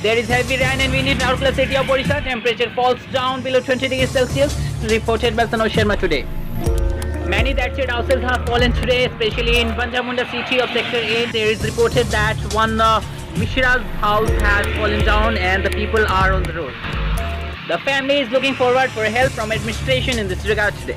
There is heavy rain and wind in Rourkela city of Odisha. Temperature falls down below 20 degrees Celsius. Reported by Sanosh Sharma today. Many that said houses have fallen today, especially in Banjamunda city of Sector 8. There is reported that one Mishra's house has fallen down and the people are on the road. The family is looking forward for help from administration in this regard today.